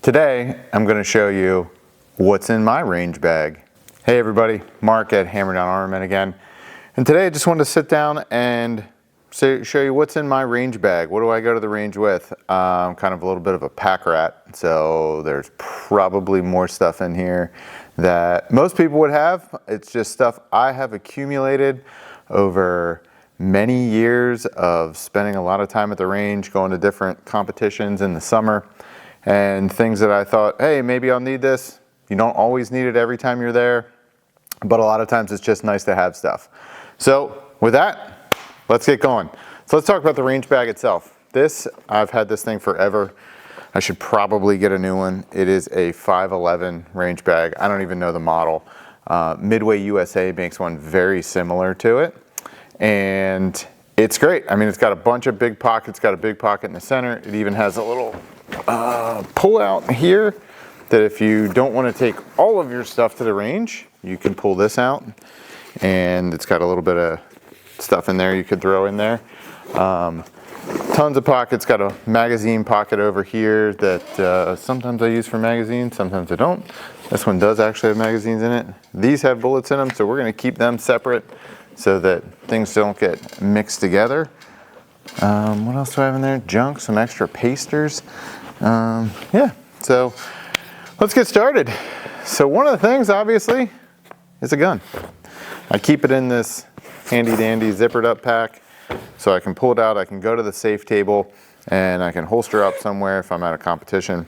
Today, I'm going to show you what's in my range bag. Hey everybody, Mark at Hammer Down Armament again. And today I just wanted to sit down and show you what's in my range bag. What do I go to the range with? I'm kind of a little bit of a pack rat, so there's probably more stuff in here that most people would have. It's just stuff I have accumulated over many years of spending a lot of time at the range, going to different competitions in the summer, and things that I thought, hey, maybe I'll need this. You don't always need it every time you're there, but a lot of times it's just nice to have stuff. So with that, let's get going. So let's talk about the range bag itself. I've had this thing forever. I should probably get a new one. It is a 511 range bag. I don't even know the model. MidwayUSA makes one very similar to it. And it's great. I mean, it's got a bunch of big pockets, got a big pocket in the center. It even has a little pull out here that if you don't want to take all of your stuff to the range, you can pull this out. And it's got a little bit of stuff in there you could throw in there. Tons of pockets, got a magazine pocket over here that sometimes I use for magazines, sometimes I don't. This one does actually have magazines in it. These have bullets in them, so we're going to keep them separate so that things don't get mixed together. What else do I have in there? Junk, some extra pasters. Yeah, so let's get started. So one of the things, obviously, is a gun. I keep it in this handy dandy zippered up pack so I can pull it out, I can go to the safe table, and I can holster up somewhere if I'm at a competition.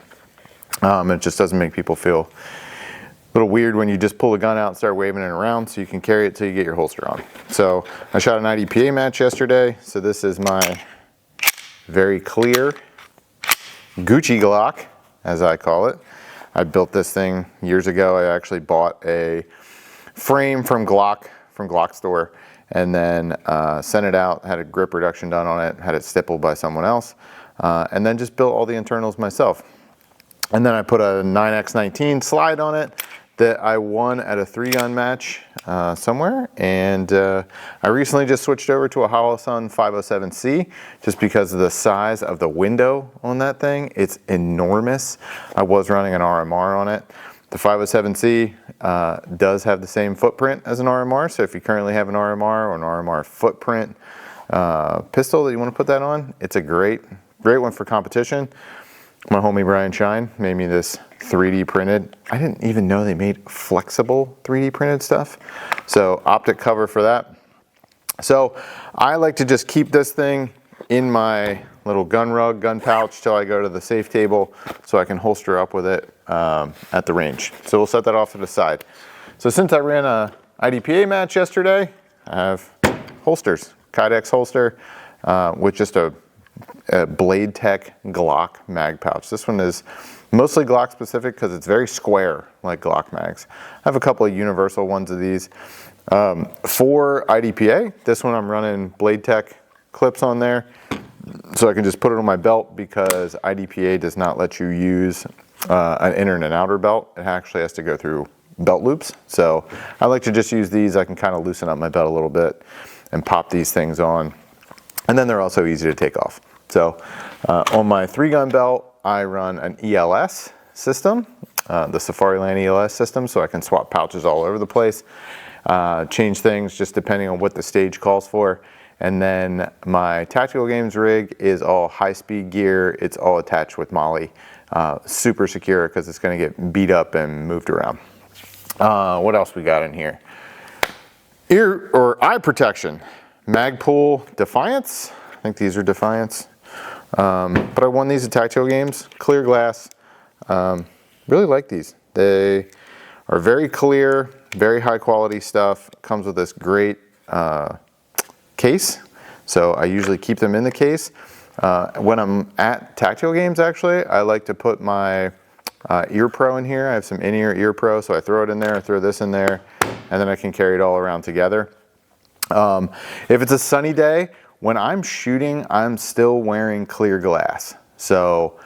It just doesn't make people feel a little weird when you just pull the gun out and start waving it around, so you can carry it till you get your holster on. So I shot an IDPA match yesterday, so this is my very clear Gucci Glock, as I call it. I built this thing years ago. I actually bought a frame from Glock store, and then sent it out, had a grip reduction done on it, had it stippled by someone else, and then just built all the internals myself. And then I put a 9x19 slide on it that I won at a 3-gun match somewhere, and I recently just switched over to a Holosun 507C just because of the size of the window on that thing. It's enormous. I was running an RMR on it. The 507C does have the same footprint as an RMR, so if you currently have an RMR or an RMR footprint pistol that you want to put that on, it's a great one for competition. My homie Brian Shine made me this 3D printed. I didn't even know they made flexible 3D printed stuff. So optic cover for that. So I like to just keep this thing in my little gun rug, gun pouch till I go to the safe table so I can holster up with it at the range. So we'll set that off to the side. So since I ran a IDPA match yesterday, I have holsters, Kydex holster with just a Blade Tech Glock mag pouch. This one is mostly Glock specific because it's very square like Glock mags. I have a couple of universal ones of these. For IDPA, this one I'm running Blade Tech clips on there so I can just put it on my belt because IDPA does not let you use an inner and an outer belt. It actually has to go through belt loops. So I like to just use these. I can kind of loosen up my belt a little bit and pop these things on. And then they're also easy to take off. So on my 3-gun belt, I run an ELS system, the Safariland ELS system, so I can swap pouches all over the place, change things just depending on what the stage calls for. And then my tactical games rig is all high-speed gear. It's all attached with Molly, super secure because it's going to get beat up and moved around. What else we got in here? Ear or eye protection, Magpul Defiants. I think these are Defiants. But I won these at tactical games, clear glass. Really like these. They are very clear, very high quality stuff. Comes with this great case, so I usually keep them in the case. When I'm at tactical games, actually, I like to put my Ear Pro in here. I have some in-ear Ear Pro, so I throw it in there, I throw this in there, and then I can carry it all around together. If it's a sunny day, when I'm shooting, I'm still wearing clear glass. So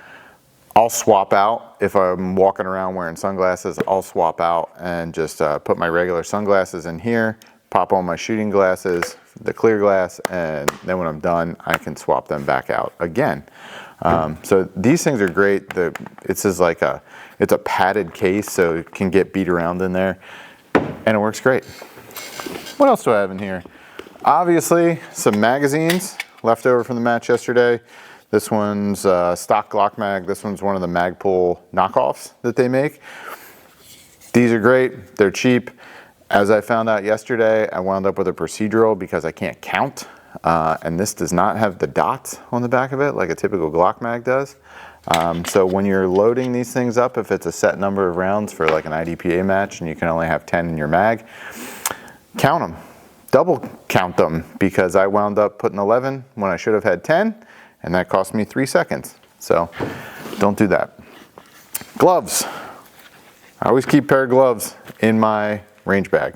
I'll swap out. If I'm walking around wearing sunglasses, I'll swap out and just put my regular sunglasses in here, pop on my shooting glasses, the clear glass, and then when I'm done, I can swap them back out again. So these things are great. It's a padded case, so it can get beat around in there, and it works great. What else do I have in here? Obviously, some magazines left over from the match yesterday. This one's stock Glock mag. This one's one of the Magpul knockoffs that they make. These are great. They're cheap. As I found out yesterday, I wound up with a procedural because I can't count. And this does not have the dots on the back of it like a typical Glock mag does. So when you're loading these things up, if it's a set number of rounds for like an IDPA match and you can only have 10 in your mag, count them. Double count them, because I wound up putting 11 when I should have had 10, and that cost me 3 seconds. So don't do that. Gloves. I always keep a pair of gloves in my range bag,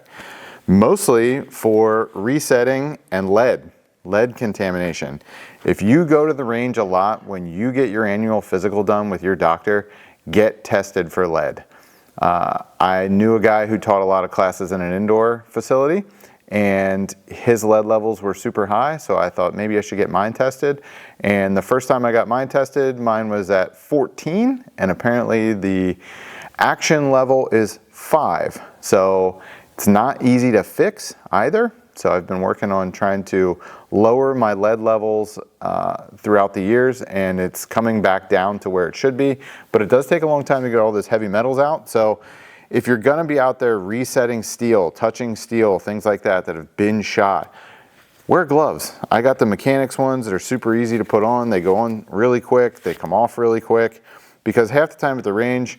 mostly for resetting and lead contamination. If you go to the range a lot, when you get your annual physical done with your doctor, get tested for lead. I knew a guy who taught a lot of classes in an indoor facility, and his lead levels were super high, so I thought maybe I should get mine tested. And the first time I got mine tested, mine was at 14, and apparently the action level is 5. So it's not easy to fix either. So I've been working on trying to lower my lead levels throughout the years, and it's coming back down to where it should be. But it does take a long time to get all those heavy metals out. So if you're gonna be out there resetting steel, touching steel, things like that have been shot, wear gloves. I got the Mechanix ones that are super easy to put on. They go on really quick, they come off really quick, because half the time at the range,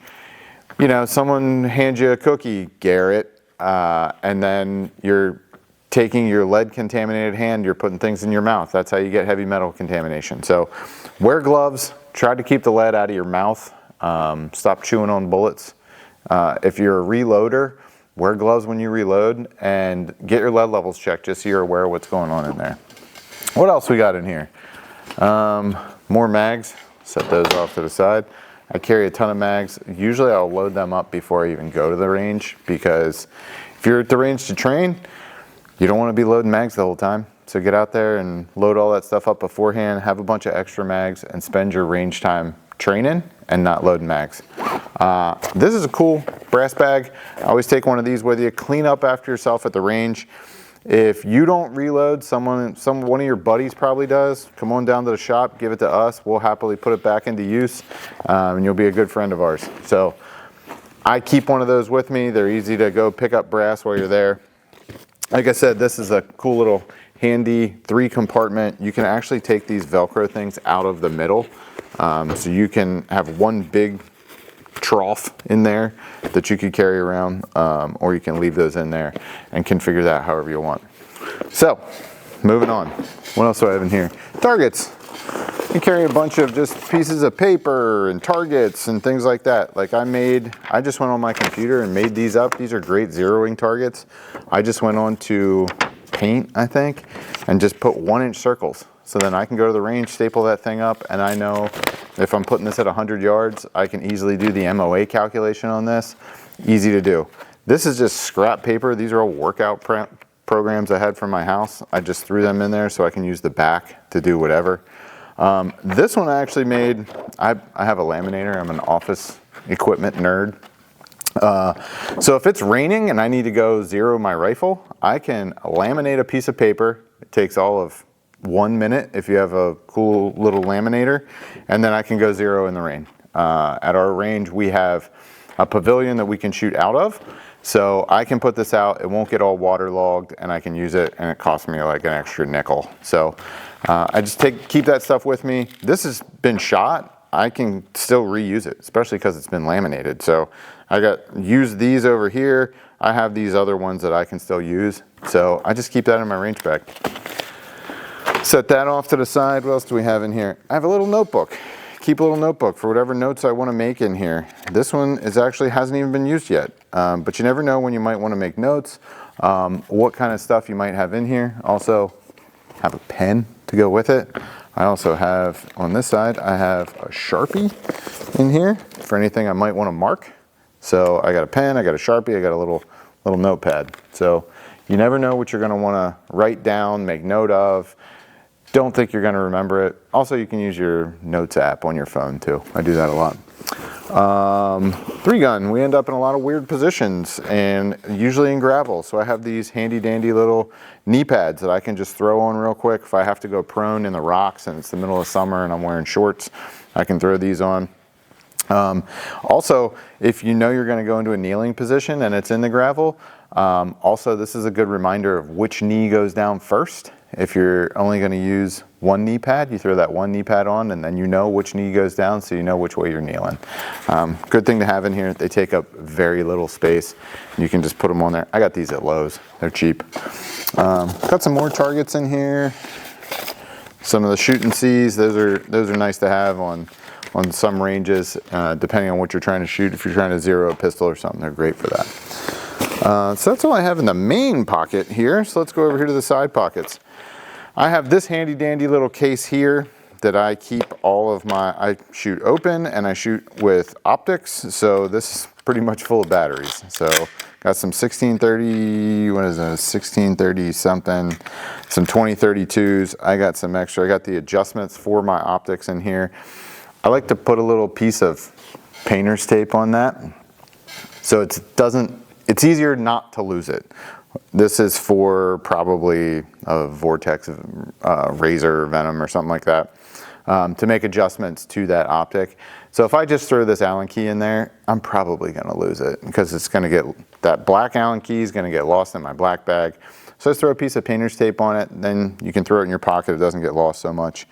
you know, someone hands you a cookie, Garrett, and then you're taking your lead contaminated hand, you're putting things in your mouth. That's how you get heavy metal contamination. So wear gloves, try to keep the lead out of your mouth, stop chewing on bullets. If you're a reloader, wear gloves when you reload, and get your lead levels checked just so you're aware of what's going on in there. What else we got in here? More mags, set those off to the side. I carry a ton of mags. Usually I'll load them up before I even go to the range, because if you're at the range to train, you don't want to be loading mags the whole time. So get out there and load all that stuff up beforehand, have a bunch of extra mags, and spend your range time training and not loading mags. This is a cool brass bag. I always take one of these with you. Clean up after yourself at the range. If you don't reload, one of your buddies probably does. Come on down to the shop, give it to us. We'll happily put it back into use, and you'll be a good friend of ours. So I keep one of those with me. They're easy to go pick up brass while you're there. Like I said, this is a cool little handy 3-compartment. You can actually take these Velcro things out of the middle, so you can have one big trough in there that you could carry around, or you can leave those in there and configure that however you want. So moving on, what else do I have in here? Targets. You carry a bunch of just pieces of paper and targets and things like that. Like I just went on my computer and made these up. These are great zeroing targets. I just went on to Paint, I think, and just put 1-inch circles. So then I can go to the range, staple that thing up, and I know if I'm putting this at 100 yards, I can easily do the MOA calculation on this. Easy to do. This is just scrap paper. These are all workout programs I had from my house. I just threw them in there so I can use the back to do whatever. This one I actually made, I have a laminator. I'm an office equipment nerd. So if it's raining and I need to go zero my rifle, I can laminate a piece of paper. It takes all of 1 minute if you have a cool little laminator, and then I can go zero in the rain. At our range, we have a pavilion that we can shoot out of, so I can put this out, it won't get all waterlogged, and I can use it, and it costs me like an extra nickel. So I just keep that stuff with me. This has been shot, I can still reuse it, especially because it's been laminated. So I use these over here. I have these other ones that I can still use, so I just keep that in my range bag. Set that off to the side. What else do we have in here? I have a little notebook. Keep a little notebook for whatever notes I want to make in here. This one hasn't even been used yet, but you never know when you might want to make notes, what kind of stuff you might have in here. Also, have a pen to go with it. I also have, on this side, I have a Sharpie in here for anything I might want to mark. So I got a pen, I got a Sharpie, I got a little notepad. So you never know what you're going to want to write down, make note of. don't think you're gonna remember it. Also, you can use your notes app on your phone too. I do that a lot. 3-gun, we end up in a lot of weird positions and usually in gravel. So I have these handy dandy little knee pads that I can just throw on real quick. If I have to go prone in the rocks and it's the middle of summer and I'm wearing shorts, I can throw these on. Also, if you know you're going to go into a kneeling position and it's in the gravel, also this is a good reminder of which knee goes down first. If you're only going to use one knee pad, you throw that one knee pad on and then you know which knee goes down, so you know which way you're kneeling. Good thing to have in here. They take up very little space. You can just put them on there. I got these at Lowe's. They're cheap. Got some more targets in here. Some of the shoot and sees. Those are nice to have on some ranges, depending on what you're trying to shoot. If you're trying to zero a pistol or something, they're great for that. So that's all I have in the main pocket here. So let's go over here to the side pockets. I have this handy dandy little case here that I keep all of I shoot open and I shoot with optics. So this is pretty much full of batteries. So got some 1630, what is it, 1630 something, some 2032s. I got some extra. I got the adjustments for my optics in here. I like to put a little piece of painter's tape on that so it's easier not to lose it. This is for probably a Vortex Razor Venom or something like that, to make adjustments to that optic. So if I just throw this Allen key in there, I'm probably going to lose it because it's going to get, that black Allen key is going to get lost in my black bag. So just throw a piece of painter's tape on it, then you can throw it in your pocket. It doesn't get lost so much.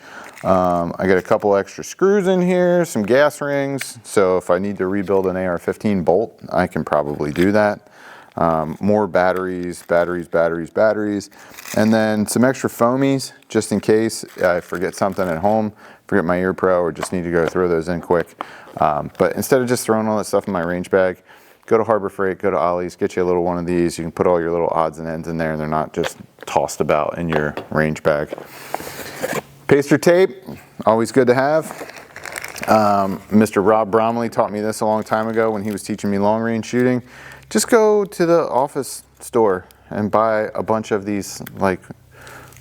I got a couple extra screws in here, some gas rings. So if I need to rebuild an AR-15 bolt, I can probably do that. More batteries, and then some extra foamies just in case I forget something at home, forget my ear pro, or just need to go throw those in quick. But instead of just throwing all that stuff in my range bag, go to Harbor Freight, go to Ollie's, get you a little one of these. You can put all your little odds and ends in there and they're not just tossed about in your range bag. Paster tape, always good to have. Mr. Rob Bromley taught me this a long time ago when he was teaching me long range shooting. Just go to the office store and buy a bunch of these like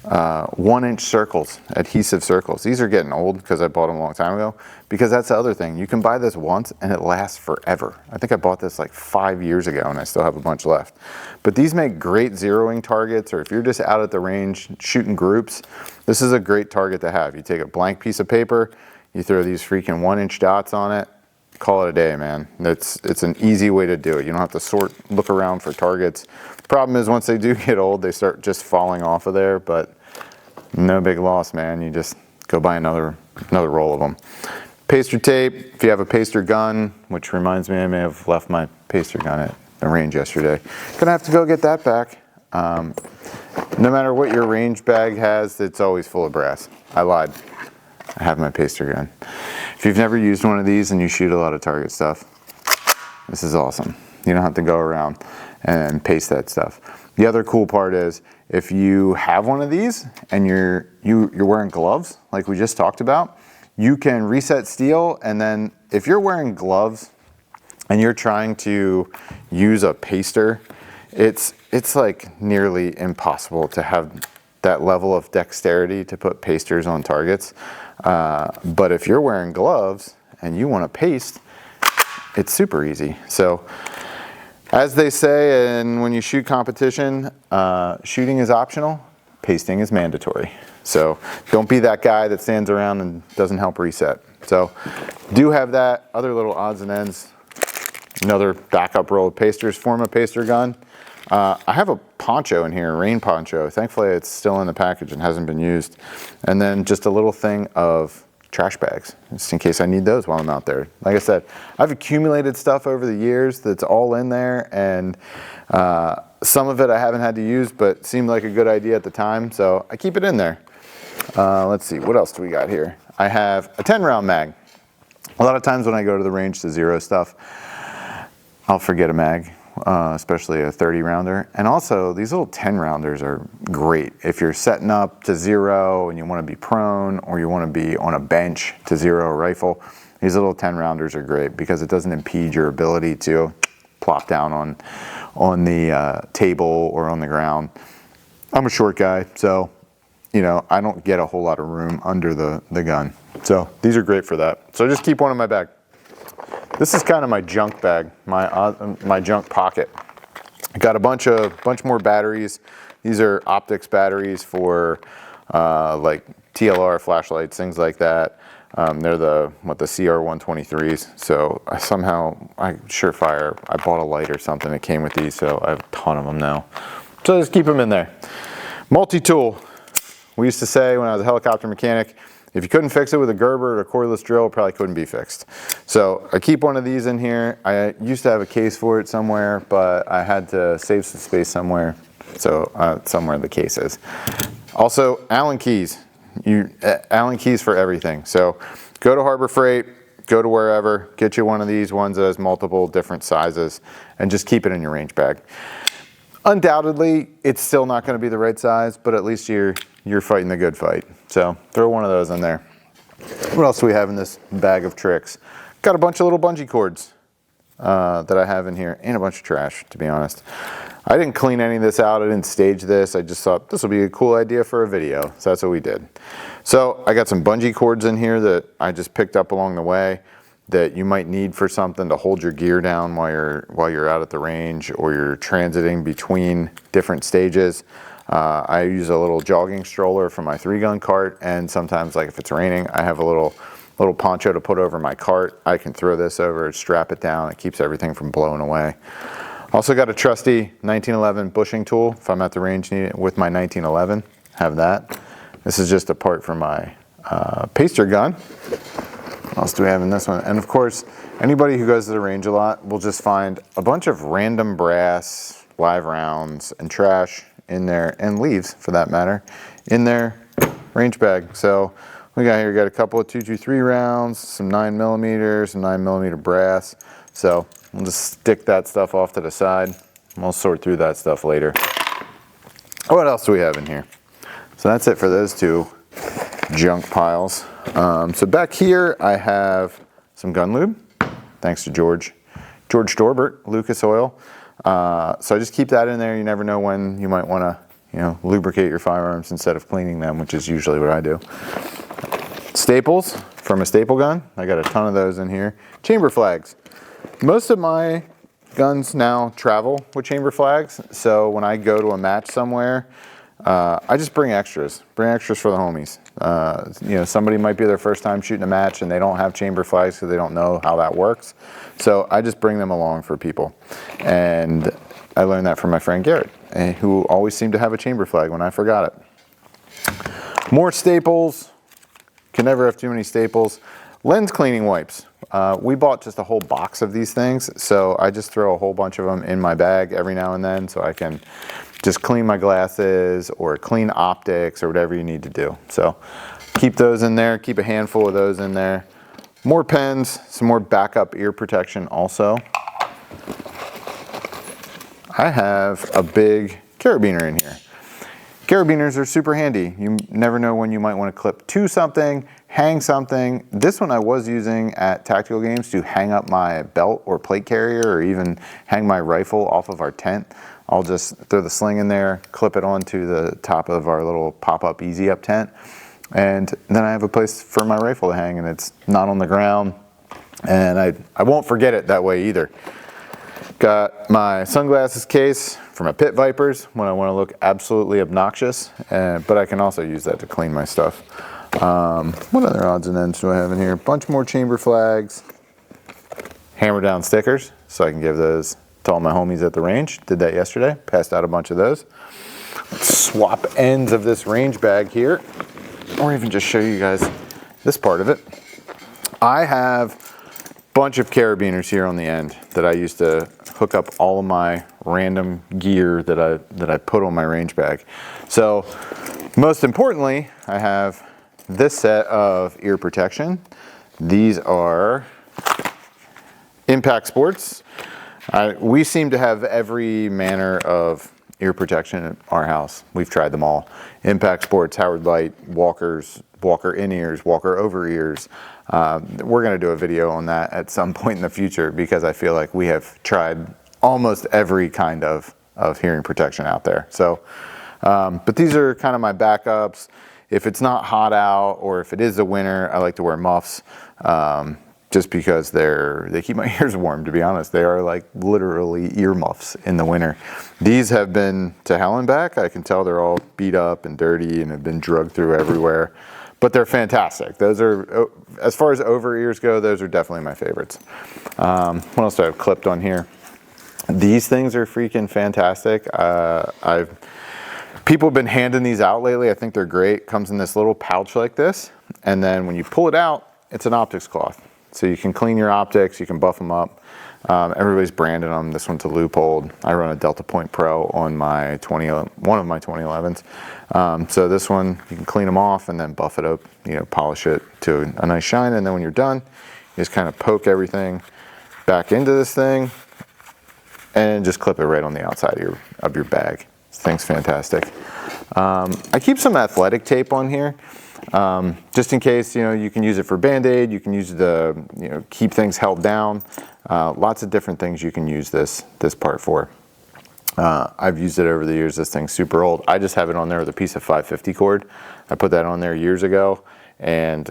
1-inch circles, adhesive circles. These are getting old because I bought them a long time ago, because that's the other thing. You can buy this once and it lasts forever. I think I bought this like 5 years ago and I still have a bunch left. But these make great zeroing targets, or if you're just out at the range shooting groups, this is a great target to have. You take a blank piece of paper, you throw these freaking 1-inch dots on it, call it a day, man. It's an easy way to do it. You don't have to look around for targets. Problem is, once they do get old, they start just falling off of there, but no big loss, man. You just go buy another roll of them. Paster tape, if you have a paster gun, which reminds me I may have left my paster gun at the range yesterday. Gonna have to go get that back. No matter what your range bag has, it's always full of brass. I lied. I have my paster gun. If you've never used one of these and you shoot a lot of target stuff, this is awesome. You don't have to go around and paste that stuff. The other cool part is, if you have one of these and you're wearing gloves, like we just talked about, you can reset steel, and then if you're wearing gloves and you're trying to use a paster, it's like nearly impossible to have that level of dexterity to put pasters on targets. But if you're wearing gloves and you want to paste, it's super easy. So as they say, and when you shoot competition, shooting is optional, pasting is mandatory. So don't be that guy that stands around and doesn't help reset. So do have that, other little odds and ends, another backup roll of pasters, form a paster gun. I have a poncho in here, a rain poncho. Thankfully it's still in the package and hasn't been used. And then just a little thing of trash bags, just in case I need those while I'm out there. Like I said, I've accumulated stuff over the years that's all in there, and some of it I haven't had to use, but seemed like a good idea at the time, so I keep it in there. Let's see, what else do we got here? I have a 10-round mag. A lot of times when I go to the range to zero stuff, I'll forget a mag. Especially a 30-rounder. And also, these little 10-rounders are great. If you're setting up to zero and you want to be prone, or you want to be on a bench to zero a rifle, these little 10-rounders are great because it doesn't impede your ability to plop down on the table or on the ground. I'm a short guy, so you know, I don't get a whole lot of room under the gun. So these are great for that. So I just keep one in my bag. This is kind of my junk bag, my junk pocket. I got a bunch more batteries. These are optics batteries for like TLR flashlights, things like that. They're the CR123s. So Surefire, I bought a Leight or something that came with these, so I have a ton of them now. So just keep them in there. Multi-tool. We used to say when I was a helicopter mechanic, if you couldn't fix it with a Gerber or a cordless drill, it probably couldn't be fixed. So I keep one of these in here. I used to have a case for it somewhere, but I had to save some space somewhere. So somewhere the case is. Also, Allen keys. Allen keys for everything. So go to Harbor Freight, go to wherever, get you one of these ones that has multiple different sizes, and just keep it in your range bag. Undoubtedly, it's still not going to be the right size, but at least you're fighting the good fight. So throw one of those in there. What else do we have in this bag of tricks? Got a bunch of little bungee cords that I have in here, and a bunch of trash, to be honest. I didn't clean any of this out. I didn't stage this. I just thought this will be a cool idea for a video. So that's what we did. So I got some bungee cords in here that I just picked up along the way that you might need for something to hold your gear down while you're out at the range or you're transiting between different stages. I use a little jogging stroller for my 3-gun cart, and sometimes, like if it's raining, I have a little poncho to put over my cart. I can throw this over, strap it down. It keeps everything from blowing away. Also got a trusty 1911 bushing tool. If I'm at the range with my 1911, have that. This is just a part for my pacer gun. What else do we have in this one? And of course, anybody who goes to the range a lot will just find a bunch of random brass, live rounds, and trash in there, and leaves for that matter, in their range bag. So we got a couple of 223 rounds, some 9mm, some 9mm brass. So we'll just stick that stuff off to the side, and we'll sort through that stuff later. What else do we have in here? So that's it for those two junk piles. So back here I have some gun lube, thanks to George Dorbert, Lucas Oil. So I just keep that in there. You never know when you might want to, lubricate your firearms instead of cleaning them, which is usually what I do. Staples from a staple gun. I got a ton of those in here. Chamber flags. Most of my guns now travel with chamber flags. So when I go to a match somewhere, I just bring extras. Bring extras for the homies. Somebody might be their first time shooting a match and they don't have chamber flags because they don't know how that works. So I just bring them along for people. And I learned that from my friend Garrett, who always seemed to have a chamber flag when I forgot it. More staples. Can never have too many staples. Lens cleaning wipes. We bought just a whole box of these things. So I just throw a whole bunch of them in my bag every now and then so I can just clean my glasses or clean optics or whatever you need to do. So keep those in there, keep a handful of those in there. More pens, some more backup ear protection also. I have a big carabiner in here. Carabiners are super handy. You never know when you might want to clip to something, hang something. This one I was using at tactical games to hang up my belt or plate carrier or even hang my rifle off of our tent. I'll just throw the sling in there, clip it onto the top of our little pop-up easy up tent, and then I have a place for my rifle to hang, and it's not on the ground, and I won't forget it that way either. Got my sunglasses case for my pit vipers when I want to look absolutely obnoxious, but I can also use that to clean my stuff. What other odds and ends do I have in here? A bunch more chamber flags, Hammer Down stickers, so I can give those to all my homies at the range. Did that yesterday, passed out a bunch of those. Let's swap ends of this range bag here, or even just show you guys this part of it. I have a bunch of carabiners here on the end that I used to hook up all of my random gear that I put on my range bag. So most importantly, I have this set of ear protection. These are Impact Sports. We seem to have every manner of ear protection at our house. We've tried them all. Impact Sports, Howard Leight, Walkers, Walker in-ears, Walker over-ears. We're going to do a video on that at some point in the future because I feel like we have tried almost every kind of hearing protection out there. So, but these are kind of my backups. if it's not hot out or if it is the winter, I like to wear muffs. Just because they keep my ears warm, to be honest. They are like literally ear muffs in the winter. These have been to hell and back. I can tell they're all beat up and dirty and have been drugged through everywhere, but they're fantastic. Those are, as far as over ears go, those are definitely my favorites. What else do I have clipped on here? These things are freaking fantastic. People have been handing these out lately. I think they're great. Comes in this little pouch like this, and then when you pull it out, it's an optics cloth. So you can clean your optics, you can buff them up. Everybody's branded them. This one's a Leupold. I run a Delta Point Pro on my one of my 2011s. So this one, you can clean them off and then buff it up, polish it to a nice shine. And then when you're done, you just kind of poke everything back into this thing and just clip it right on the outside of your bag. This thing's fantastic. I keep some athletic tape on here. Just in case, you can use it for Band-Aid, you can use it to, keep things held down. Lots of different things you can use this part for. I've used it over the years. This thing's super old. I just have it on there with a piece of 550 cord. I put that on there years ago, and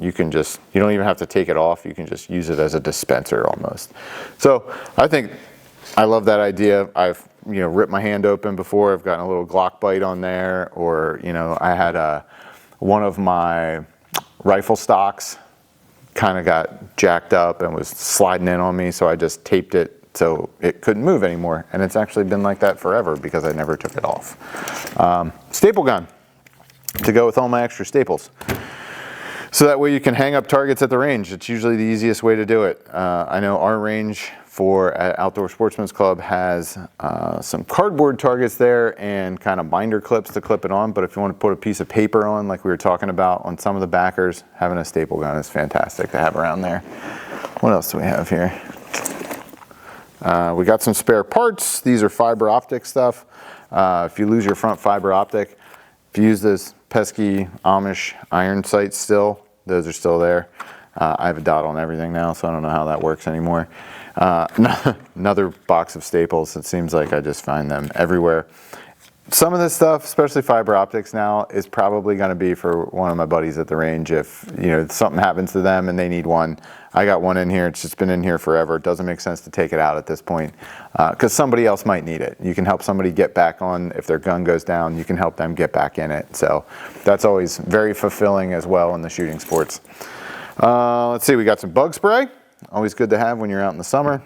you don't even have to take it off. You can just use it as a dispenser almost. So I love that idea. I've, ripped my hand open before. I've gotten a little Glock bite on there, or, I had one of my rifle stocks kind of got jacked up and was sliding in on me, so I just taped it so it couldn't move anymore. And it's actually been like that forever because I never took it off. Staple gun to go with all my extra staples. So that way you can hang up targets at the range. It's usually the easiest way to do it. I know our range at Outdoor Sportsman's Club has some cardboard targets there and kind of binder clips to clip it on, but if you want to put a piece of paper on, like we were talking about on some of the backers, having a staple gun is fantastic to have around there. What else do we have here? We got some spare parts. These are fiber optic stuff. If you lose your front fiber optic, if you use this pesky Amish iron sights still, those are still there. I have a dot on everything now, so I don't know how that works anymore. Another box of staples. It seems like I just find them everywhere. Some of this stuff, especially fiber optics now, is probably going to be for one of my buddies at the range. If something happens to them and they need one, I got one in here. It's just been in here forever. It doesn't make sense to take it out at this point because somebody else might need it. You can help somebody get back on. If their gun goes down, you can help them get back in it. So that's always very fulfilling as well in the shooting sports. Let's see, we got some bug spray. Always good to have when you're out in the summer.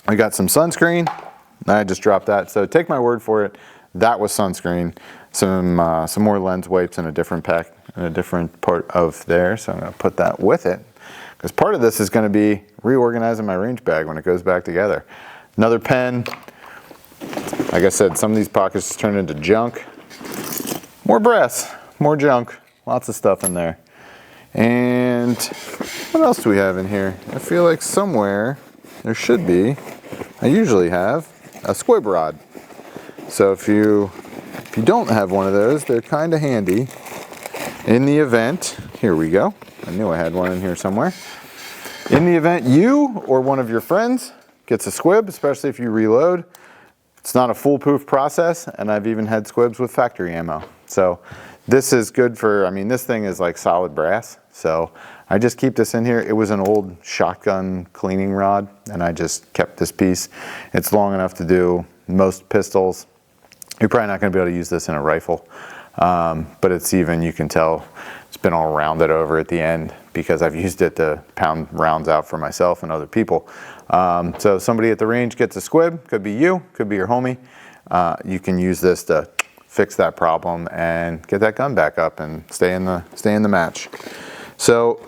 We got some sunscreen. I just dropped that. So take my word for it. That was sunscreen. Some more lens wipes in a different pack, in a different part of there. So I'm going to put that with it. Because part of this is going to be reorganizing my range bag when it goes back together. Another pen. Like I said, some of these pockets just turn into junk. More brass, more junk. Lots of stuff in there. And what else do we have in here? I feel like somewhere there should be, I usually have, a squib rod. So if you don't have one of those, they're kind of handy in the event. Here we go. I knew I had one in here somewhere. In the event you or one of your friends gets a squib, especially if you reload, it's not a foolproof process, and I've even had squibs with factory ammo. So this is good for, this thing is like solid brass. So I just keep this in here. It was an old shotgun cleaning rod, and I just kept this piece. It's long enough to do most pistols. You're probably not going to be able to use this in a rifle, but it's even, you can tell, it's been all rounded over at the end because I've used it to pound rounds out for myself and other people. So somebody at the range gets a squib, could be you, could be your homie. You can use this to fix that problem and get that gun back up and stay in the match. So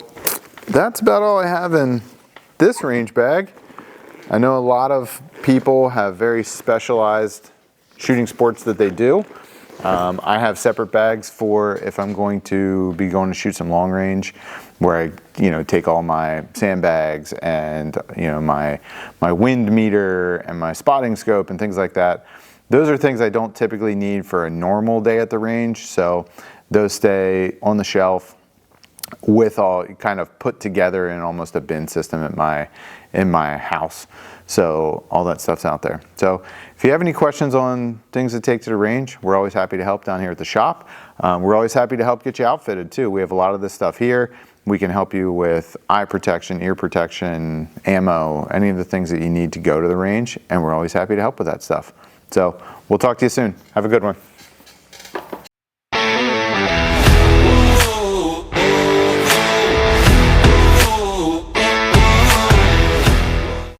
that's about all I have in this range bag. I know a lot of people have very specialized shooting sports that they do. I have separate bags for if I'm going to be going to shoot some long range, where I take all my sandbags and my wind meter and my spotting scope and things like that. Those are things I don't typically need for a normal day at the range, so those stay on the shelf. with all kind of put together in almost a bin system in my house. So all that stuff's out there. So if you have any questions on things to take to the range, we're always happy to help down here at the shop. We're always happy to help get you outfitted too. We have a lot of this stuff here. We can help you with eye protection, ear protection, ammo, any of the things that you need to go to the range, and we're always happy to help with that stuff. So we'll talk to you soon. Have a good one.